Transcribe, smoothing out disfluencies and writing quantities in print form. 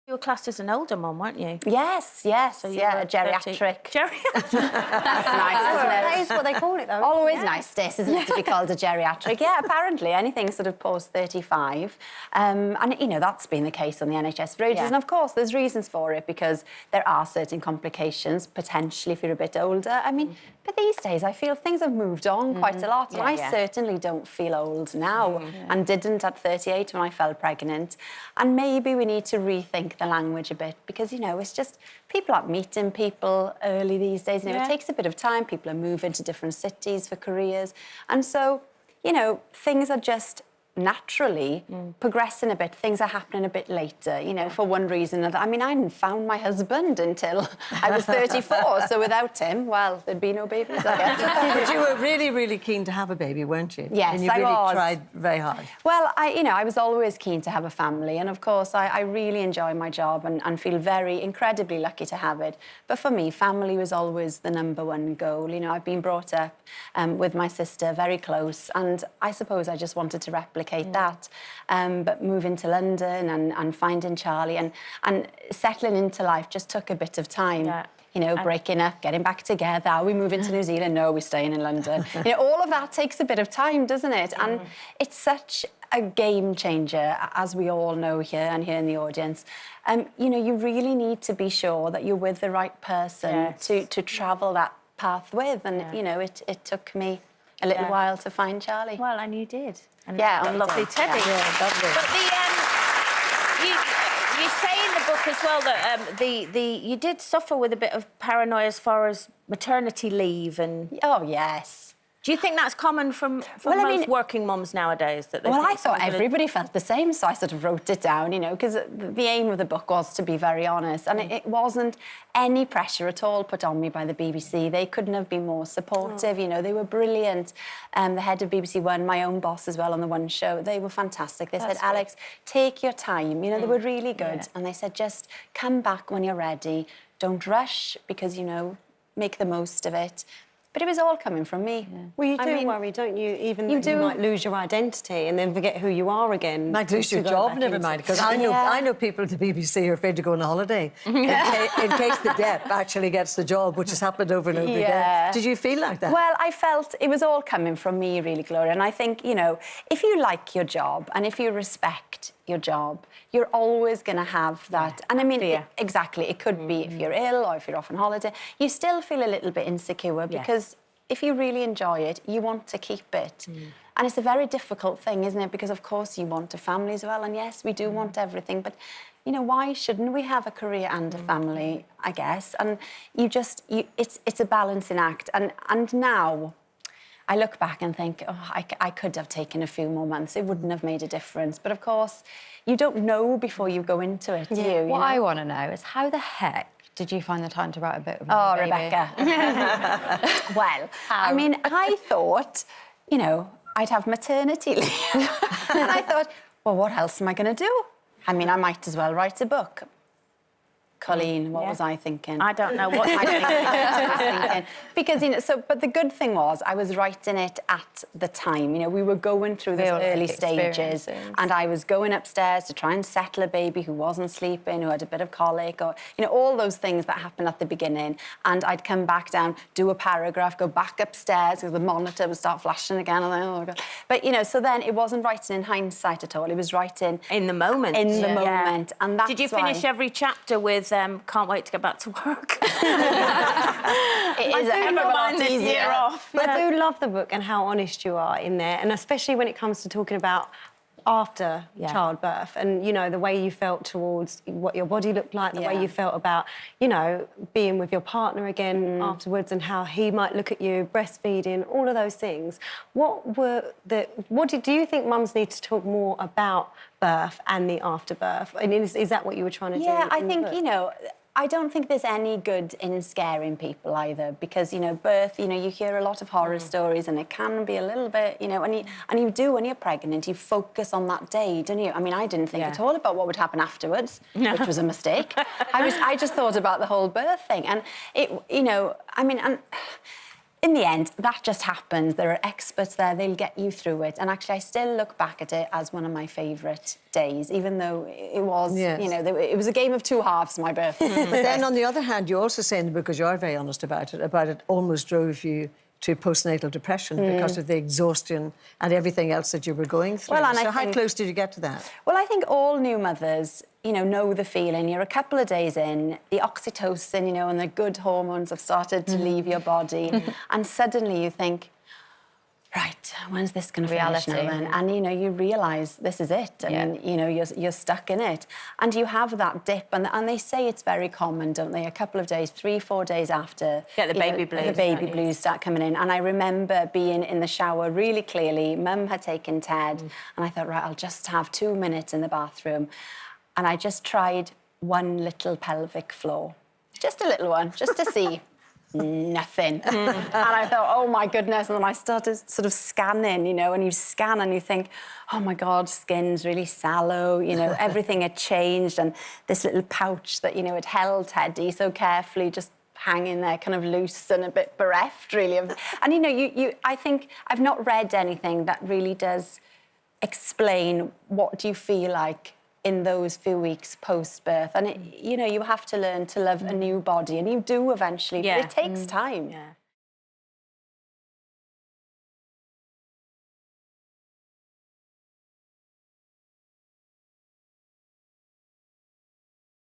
You were classed as an older mum, weren't you? Yes, So you yeah, were a geriatric. Geriatric. That's nice, isn't it? That is what they call it, though. Always nice, this, isn't it, to be called a geriatric? Yeah, apparently, anything sort of post-35. And, you know, that's been the case on the NHS for ages. Yeah. And, of course, there's reasons for it, because there are certain complications, potentially, if you're a bit older. I mean, but these days, I feel things have moved on quite a lot. And I certainly don't feel old now, and didn't at 38 when I fell pregnant. And maybe we need to rethink the language a bit, because, you know, it's just people aren't meeting people early these days. You know, it takes a bit of time. People are moving to different cities for careers. And so, you know, things are just naturally progressing a bit. Things are happening a bit later, you know, for one reason or another. I mean, I hadn't found my husband until I was 34, so without him, well, there'd be no babies, I guess. But you were really, really keen to have a baby, weren't you? Yes, and you I really was. tried very hard. Well, you know, I was always keen to have a family, and of course, I really enjoy my job and feel very incredibly lucky to have it. But for me, family was always the #1 goal. You know, I've been brought up with my sister, very close, and I suppose I just wanted to replicate that. But moving to London and finding Charlie and settling into life just took a bit of time. Yeah. You know, breaking up, getting back together. Are we moving to New Zealand? No, we're staying in London. You know, all of that takes a bit of time, doesn't it? And it's such a game changer, as we all know here and here in the audience. You know, you really need to be sure that you're with the right person to travel that path with. And, you know, it took me a little while to find Charlie. Well, and you did. And Yeah, a lovely Teddy. Yeah, lovely. But you say in the book as well that you did suffer with a bit of paranoia as far as maternity leave and... Oh, yes. Do you think that's common from Well, I most mean- working mums nowadays? That they Well, think I thought someone's gonna- everybody felt the same, so I sort of wrote it down, you know, because the aim of the book was to be very honest, and it wasn't any pressure at all put on me by the BBC. They couldn't have been more supportive, you know, they were brilliant. The head of BBC One, my own boss as well on the One show, they were fantastic. They said, Alex, take your time, you know, they were really good. And they said, just come back when you're ready, don't rush, because, you know, make the most of it. But it was all coming from me. Well, you do worry, don't you? Even You that you do. might lose your identity and then forget who you are again. Might lose your to go job, back never into- mind, because I know people at the BBC are afraid to go on a holiday in case the Depp actually gets the job, which has happened over and over again. Did you feel like that? Well, I felt it was all coming from me, really, Gloria. And I think, you know, if you like your job and if you respect your job, you're always going to have that. And I mean, exactly, it could be if you're ill or if you're off on holiday, you still feel a little bit insecure because if you really enjoy it, you want to keep it. And it's a very difficult thing, isn't it? Because, of course, you want a family as well. And, yes, we do want everything. But, you know, why shouldn't we have a career and a family, I guess? And it's a balancing act. And now I look back and think, oh, I could have taken a few more months. It wouldn't have made a difference. But, of course, you don't know before you go into it, do you? What I want to know is how the heck did you find the time to write a book Oh, about your baby? Rebecca. Well, I mean, I thought, you know, I'd have maternity leave. And I thought, well, what else am I going to do? I mean, I might as well write a book. Colleen, what was I thinking? I don't know what I was thinking. Because, you know, but the good thing was I was writing it at the time. You know, we were going through those early stages and I was going upstairs to try and settle a baby who wasn't sleeping, who had a bit of colic, or, you know, all those things that happen at the beginning. And I'd come back down, do a paragraph, go back upstairs because the monitor would start flashing again. And then, oh, God. But, you know, so then it wasn't writing in hindsight at all. It was writing... in the moment. In the moment. And that's Did you finish every chapter with, can't wait to get back to work? It is Never mind this year off. I do love the book and how honest you are in there, and especially when it comes to talking about after childbirth and, you know, the way you felt towards what your body looked like, the way you felt about, you know, being with your partner again afterwards and how he might look at you, breastfeeding, all of those things. Do you think mums need to talk more about birth and the afterbirth? I mean, is that what you were trying to do? Yeah, I in the think, book? you know, I don't think there's any good in scaring people either because, you know, birth, you know, you hear a lot of horror stories and it can be a little bit, you know, and you do when you're pregnant, you focus on that day, don't you? I mean, I didn't think at all about what would happen afterwards, which was a mistake. I just thought about the whole birth thing and it, you know, I mean, and in the end, that just happens. There are experts there, they'll get you through it. And actually, I still look back at it as one of my favourite days, even though it was, Yes. you know, it was a game of two halves, my birthday. But then, on the other hand, you also say in the book, because you are very honest about it almost drove you to postnatal depression because of the exhaustion and everything else that you were going through. Well, and so I how think- close did you get to that? Well, I think all new mothers, you know the feeling. You're a couple of days in, the oxytocin, you know, and the good hormones have started to leave your body. And suddenly you think, right, when's this going to finish now Reality. then? And, you know, you realise this is it. And, you know, you're stuck in it. And you have that dip. And they say it's very common, don't they? A couple of days, 3-4 days after... Get the you know, baby blues, The baby don't you? blues start coming in. And I remember being in the shower really clearly. Mum had taken Ted. And I thought, right, I'll just have 2 minutes in the bathroom. And I just tried one little pelvic floor. Just a little one, just to see. Nothing. And I thought, oh my goodness. And then I started sort of scanning, you know, and you scan and you think, oh my God, skin's really sallow, you know, everything had changed. And this little pouch that, you know, had held Teddy so carefully just hanging there kind of loose and a bit bereft, really. And, you know, I think I've not read anything that really does explain what do you feel like in those few weeks post-birth. And, you know, you have to learn to love a new body, and you do eventually, but it takes time. Yeah.